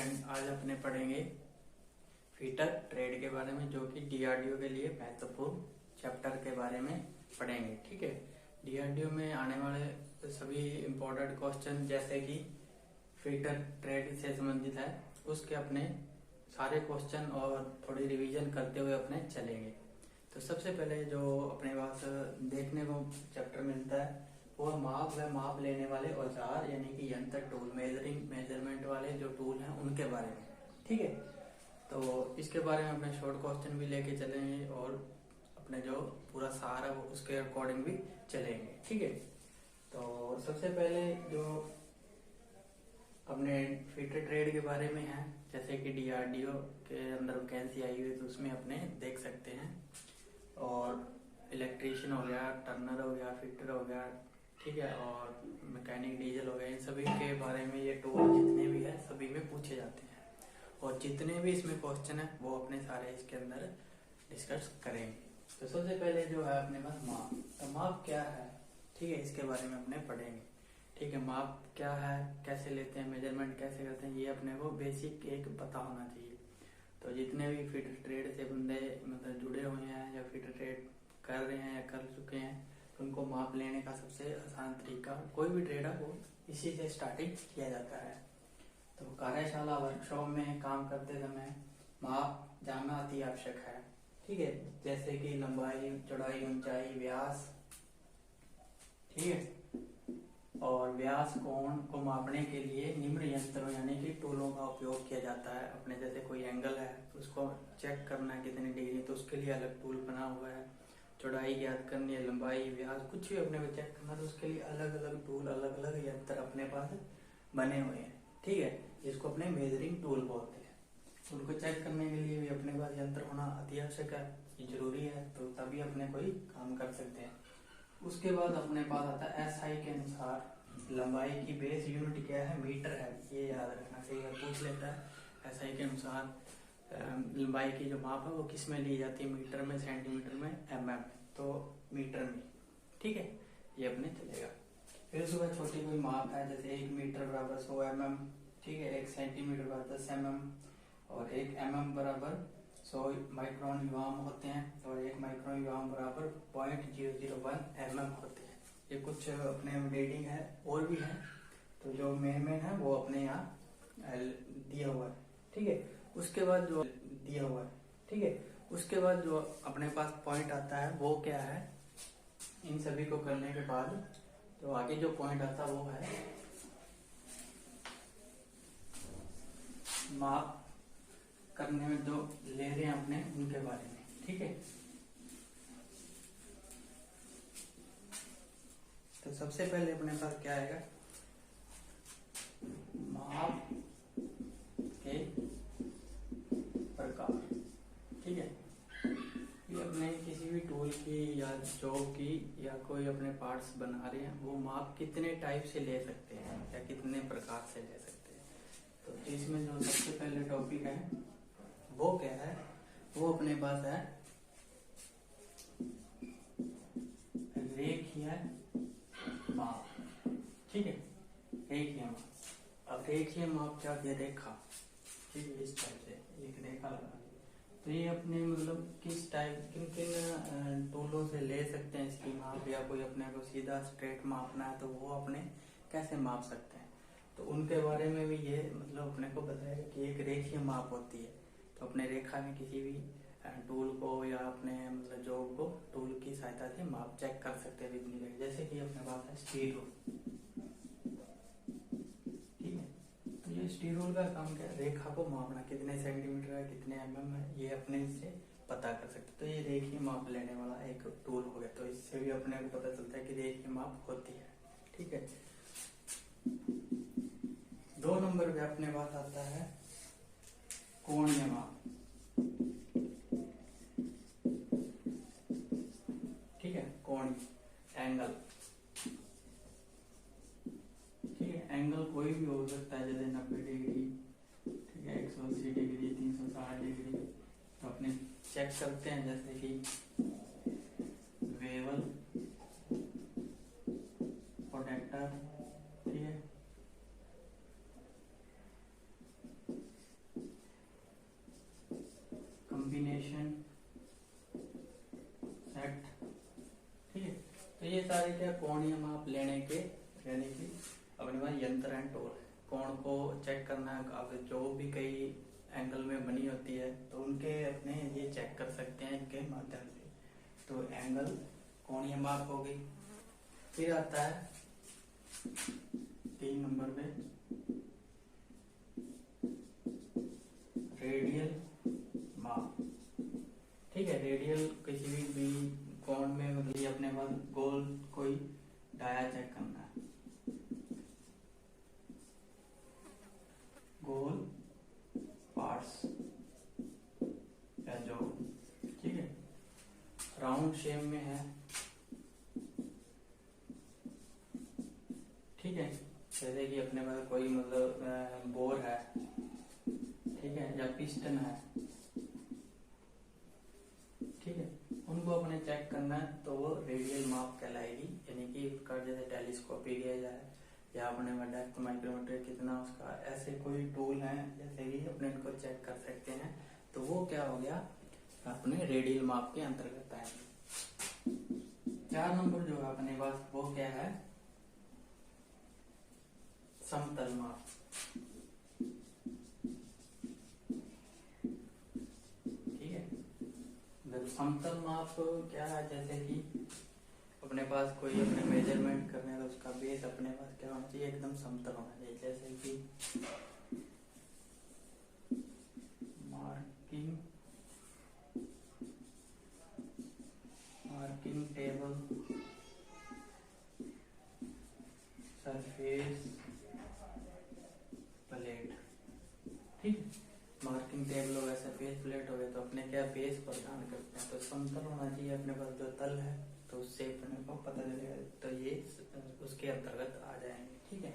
Friend, आज अपने पढ़ेंगे फीटर ट्रेड के बारे में, जो कि डीआरडीओ के लिए महत्वपूर्ण चैप्टर के बारे में पढ़ेंगे। ठीक है, डीआरडीओ में आने वाले सभी इम्पोर्टेंट क्वेश्चन जैसे कि फीटर ट्रेड से संबंधित है, उसके अपने सारे क्वेश्चन और थोड़ी रिवीजन करते हुए अपने चलेंगे। तो सबसे पहले जो अपने पास देखने को चैप्टर मिलता है वो माप व माप लेने वाले औजार यानी कि यंत्र, टूल, मेजरमेंट वाले जो टूल हैं उनके बारे में। ठीक है, तो इसके बारे में अपने शॉर्ट क्वेश्चन भी लेके चलेंगे और अपने जो पूरा सार है वो उसके अकॉर्डिंग भी चलेंगे। ठीक है, तो सबसे पहले जो अपने फीटर ट्रेड के बारे में है, जैसे कि डीआरडीओ के अंदर वैकेंसी आई हुई है तो उसमें अपने देख सकते हैं। और इलेक्ट्रीशियन हो गया, टर्नर हो गया, फिटर हो गया, ठीक है, और मैकेनिक, डीजल हो गया, इन सभी के बारे में ये टूल जितने भी है सभी में पूछे जाते हैं। और जितने भी इसमें क्वेश्चन है वो अपने सारे इसके अंदर डिस्कस करेंगे। तो सबसे पहले जो है अपने पास माप। तो माप क्या है, ठीक है, इसके बारे में अपने पढ़ेंगे। ठीक है, माप क्या है, कैसे लेते हैं, मेजरमेंट कैसे करते हैं, ये अपने को बेसिक एक पता होना चाहिए। तो जितने भी फीटर ट्रेड से बंदे मतलब जुड़े हुए हैं या फीटर ट्रेड कर रहे हैं या कर चुके हैं, तो उनको माप लेने का सबसे आसान तरीका, कोई भी ट्रेड है वो इसी से स्टार्टिंग किया जाता है। तो कार्यशाला वर्कशॉप में काम करते समय माप जानना अति आवश्यक है। ठीक है, जैसे कि लंबाई, चौड़ाई, ऊंचाई, व्यास, ठीक है, और व्यास, कोण को मापने के लिए निम्न यंत्रों यानी कि टूलों का उपयोग किया जाता है। अपने जैसे कोई एंगल है तो उसको चेक करना है कितनी डिग्री, तो उसके लिए अलग टूल बना हुआ है। चौड़ाई ज्ञात करनी है, लंबाई, व्यास, कुछ भी अपने को चेक करना, तो उसके लिए अलग अलग टूल, अलग अलग यंत्र अपने पास बने हुए हैं। ठीक है, जिसको अपने मेजरिंग टूल बोलते हैं। उनको चेक करने के लिए भी अपने पास यंत्र होना अति आवश्यक है, ये जरूरी है, तो तभी अपने कोई काम कर सकते हैं। उसके बाद अपने पास आता है एसआई के अनुसार लंबाई की बेस यूनिट क्या है, मीटर है, ये याद रखना, कई बार पूछ लेता है। एसआई के अनुसार लंबाई की जो माप है वो किस में ली जाती है, मीटर में, सेंटीमीटर में, एमएम, तो मीटर में। ठीक है, ये अपने चलेगा। फिर उसके बाद छोटी कोई माप है, जैसे 1 मीटर बराबर 100 mm, ठीक है, 1 सेंटीमीटर बराबर 10 mm, और 1 mm बराबर 100 माइक्रोन व्योम होते हैं, और 1 माइक्रोन व्योम बराबर 0.001 mm होते हैं। ये कुछ अपने रीडिंग है, और भी है, तो जो मेन है वो अपने यहाँ दिया हुआ है। ठीक है, उसके बाद जो दिया हुआ है, ठीक है, उसके बाद जो अपने पास पॉइंट आता है वो क्या है, इन सभी को करने के बाद तो आगे जो पॉइंट आता है वो है माप करने में जो ले रहे हैं अपने उनके बारे में। ठीक है, तो सबसे पहले अपने पास क्या आएगा, माप के प्रकार। ठीक है, ये अपने किसी भी टूल की या जॉब की या कोई अपने पार्ट्स बना रहे हैं, वो माप कितने टाइप से ले सकते हैं या कितने प्रकार से ले सकते हैं। तो इसमें जो सबसे पहले टॉपिक है वो क्या है, वो अपने पास है रेखीय माप। ठीक है, रेखीय माप। अब रेखीय माप क्या होती है, रेखा। ठीक है, इस टाइप से एक रेखा लगा, तो ये अपने मतलब किस टाइप, किन किन टूलों से ले सकते हैं इसकी माप, या कोई अपने को सीधा स्ट्रेट मापना है तो वो अपने कैसे माप सकते हैं, तो उनके बारे में भी ये मतलब अपने को बताएगा कि एक रेखीय माप होती है। तो अपने रेखा में किसी भी टूल को या अपने मतलब जॉब को टूल की सहायता से माप चेक कर सकते हैं विभिन्न रेखा। जैसे कि अपने पास है स्टील रूल। ठीक है, तो ये स्टील रूल का काम क्या है, रेखा को मापना, कितने सेंटीमीटर है, कितने mm है, ये अपने इससे पता कर सकते। तो ये रेखीय माप लेने वाला एक टूल हो गया, तो इससे भी अपने को पता चलता है कि रेखीय माप होती है। ठीक है, 2 नंबर पे अपने पास आता है कोणीय माप। ठीक है, कोण, एंगल। ठीक है, एंगल कोई भी हो सकता है, जैसे 90 डिग्री, ठीक है, 180 डिग्री, 360 डिग्री। तो अपने चेक करते हैं, जैसे कि वेवल, प्रोटेक्टर, ठीक है, तो ये सारे क्या कोणीय माप लेने के यानी कि अपने पास यंत्र एंड टूल। कोण को चेक करना, अब जो भी कई एंगल में बनी होती है तो उनके अपने ये चेक कर सकते हैं इनके माध्यम से। तो एंगल कोणीय माप हो गई। फिर आता है 3 नंबर पे रेडियल माप। ठीक है, रेडियल किसी भी कोण में मतलब ये अपने पास गोल कोई डाया चेक करना है, गोल पार्ट्स या जो, ठीक है, राउंड शेप में है। ठीक है, जैसे कि अपने पास कोई मतलब बोर है, ठीक है, या पिस्टन है, ठीक है, उनको अपने चेक करना है तो वो रेडियल माप कहलाएगी। यानी कि उसका जैसे टेलीस्कोपी किया जाए या अपने में डेप्थ माइक्रोमीटर कितना उसका, ऐसे कोई टूल है जैसे कि अपने इनको चेक कर सकते हैं, तो वो क्या हो गया अपने रेडियल माप के अंतर्गत आएंगे। 4 नंबर जो है अपने पास वो क्या है, समतल माप। ठीक है, समतल माप क्या है, जैसे कि अपने पास कोई अपने मेजरमेंट करने का उसका बेस अपने पास क्या होना चाहिए, एकदम समतल होना चाहिए। जैसे कि मार्किंग टेबल, सरफेस प्लेट। ठीक है, मार्किंग टेबल हो गया, सरफेस प्लेट हो गया, तो अपने क्या बेस प्रदान करते हैं। तो समतल होना चाहिए अपने पास जो तल है, तो उससे अपने को पता चलेगा, तो ये उसके अंतर्गत आ जाएंगे। ठीक है,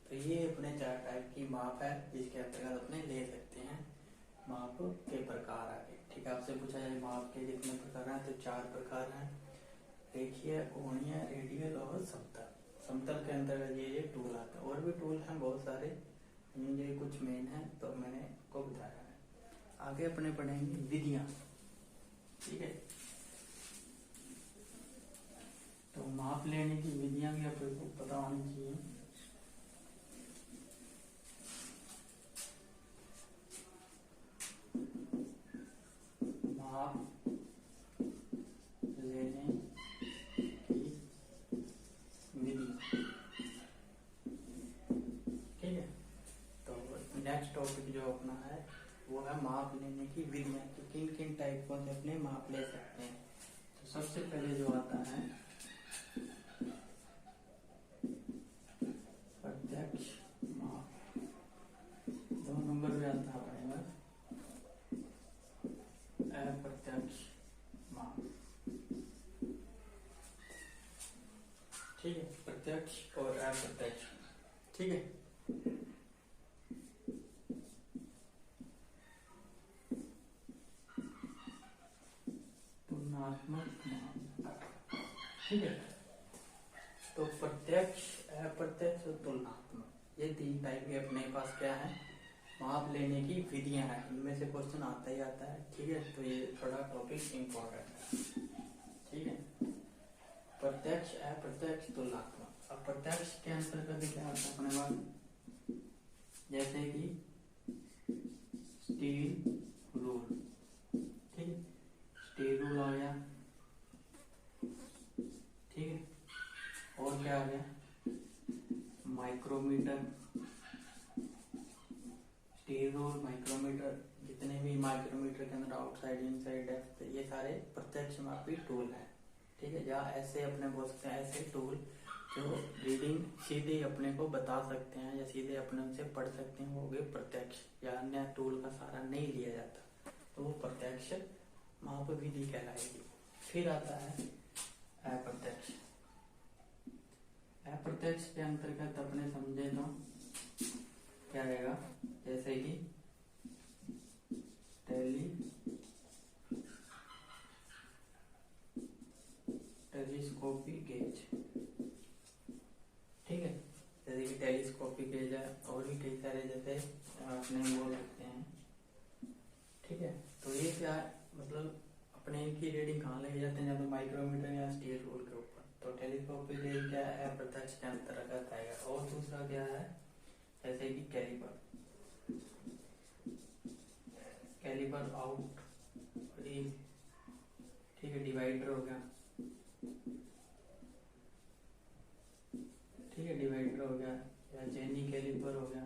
तो ये अपने 4 टाइप की माप है जिसके अंतर्गत अपने ले सकते हैं। माप के प्रकार आ गए। ठीक है, आपसे पूछा जाए माप के कितने प्रकार हैं, तो 4 प्रकार हैं, रेखीय, कोणीय, रेडियल और समतल। समतल के अंतर्गत ये टूल आता है, और भी टूल हैं बहुत सारे, ये कुछ मेन है तो मैंने आपको बताया है। आगे अपने पढ़ेंगे विधियां। ठीक है, तो माप लेने की विधियां भी आपको पता होनी चाहिए। माप लेने की विधि। ठीक है, तो नेक्स्ट टॉपिक जो अपना है वो है माप लेने की विधियां, कि किन किन टाइपों से अपने माप ले सकते हैं। तो सबसे पहले जो आता है प्रत्यक्ष माप। 2 नंबर पे आता है अपने पास अप्रत्यक्ष माप। ठीक है, प्रत्यक्ष और अप्रत्यक्ष। ठीक है, तुलनात्मक माप। ठीक है, तो प्रत्यक्ष, अप्रत्यक्ष और तुलनात्मक, ये 3 टाइप के अपने पास क्या है माप लेने की विधियां हैं। इनमें से क्वेश्चन आता ही आता है। ठीक है, तो ये थोड़ा टॉपिक इम्पोर्टेंट है। ठीक है, प्रत्यक्ष, अप्रत्यक्ष, तुलनात्मक। अप्रत्यक्ष के अंतर्गत क्या आता है अपने पास, जैसे कि स्टील रूल। ठीक है, स्टील रूल आ गया। ठीक है, और क्या आ गया, माइक्रोमीटर। स्टील रूल, माइक्रोमीटर, जितने भी माइक्रोमीटर के अंदर आउटसाइड, इनसाइड, डेप्थ, ये सारे प्रत्यक्ष मापी टूल है। ठीक है, या ऐसे अपने बोल सकते हैं ऐसे टूल जो रीडिंग सीधे अपने को बता सकते हैं या सीधे अपने उनसे पढ़ सकते हैं, वो हो गए प्रत्यक्ष। या अन्य टूल का सहारा नहीं लिया जाता, तो वो प्रत्यक्ष माप विधि कहलाएगी। फिर आता है अप्रत्यक्ष। अप्रत्यक्ष के अंतर्गत अपने समझे तो क्या रहेगा, जैसे कि टेलीस्कोपी गेज। ठीक है, जैसे कि टेलीस्कोपी गेज है, और भी कई सारे जैसे अपने बोल सकते हैं। ठीक है, तो ये क्या मतलब अपने इनकी रीडिंग कहाँ ले जाते हैं, या तो माइक्रोमीटर या स्टील रूल के ऊपर। तो तो टेलीस्कोपिक गेज क्या है, अप्रत्यक्ष के अंतर्गत आएगा। और दूसरा क्या है, जैसे कि कैलिपर, कैलिपर आउट इन, ठीक है, डिवाइडर हो गया, ठीक है, डिवाइडर हो गया, या जेनी कैलिपर हो गया,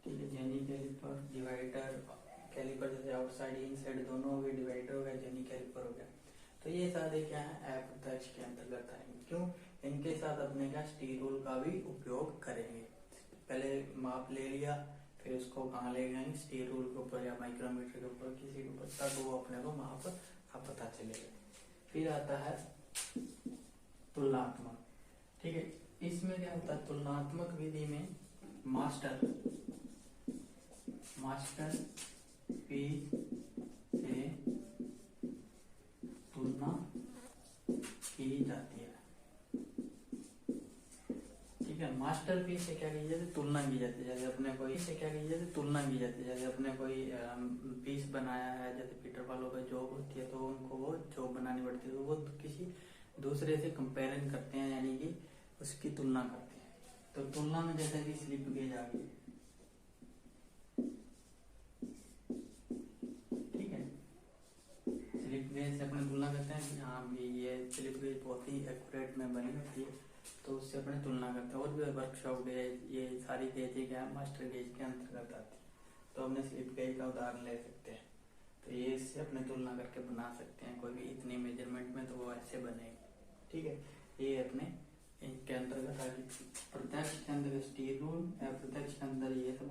ठीक है, जेनी कैलिपर, डिवाइडर कैलिपर, जैसे आउटसाइड इनसाइड दोनों हो गए, डिवाइडर हो गया, जेनी कैलिपर हो गया। तो ये सारे क्या है, अप्रत्यक्ष के अंतर्गत आएंगे। क्यों? इनके साथ अपने क्या स्टील रूल का भी उपयोग करेंगे। पहले माप ले लिया, फिर उसको कहाँ ले गए, स्टील रूल के ऊपर या माइक्रोमीटर के ऊपर, किसी के ऊपर, तब वो अपने को माप का पता चलेगा। फिर आता है तुलनात्मक, ठीक है। इसमें क्या होता है, तुलनात्मक विधि में मास्टर पीस से तुलना की जाती है, ठीक है। मास्टर पीस से क्या की जाती है, तुलना की जाती है। जैसे अपने कोई से क्या की जाती है, तुलना की जाती है। जैसे अपने कोई पीस बनाया है, जैसे फिटर वालों का जॉब होती है, तो उनको वो जॉब बनानी पड़ती है, तो वो किसी दूसरे से कंपेरिजन करते हैं, यानी कि उसकी तुलना करते हैं। तो तुलना में जैसे कि स्लिप गेज आ गई, ठीक है, स्लिप गेज से अपने तुलना करते हैं कि हाँ ये स्लिप गेज बहुत ही एक्यूरेट में बनी होती है, तो उससे अपने तुलना करते हैं। और भी वर्कशॉप गेज, ये सारी गेजें क्या है, मास्टर गेज के अंतर्गत आती है। तो हमने स्लिप गेज का उदाहरण ले सकते हैं, तो ये इससे अपने तुलना करके बना सकते हैं। कोई भी इतनी मेजरमेंट में तो वो ऐसे बनेगा, ठीक है। ये अपने इनके अंतर्गत आगे प्रत्यक्ष के अंदर स्टील रूल, अप्रत्यक्ष के अंदर ये सब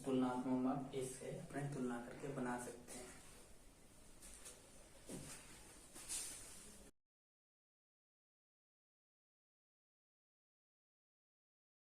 तुलनात्मक माप, इससे अपने तुलना करके बना सकते हैं।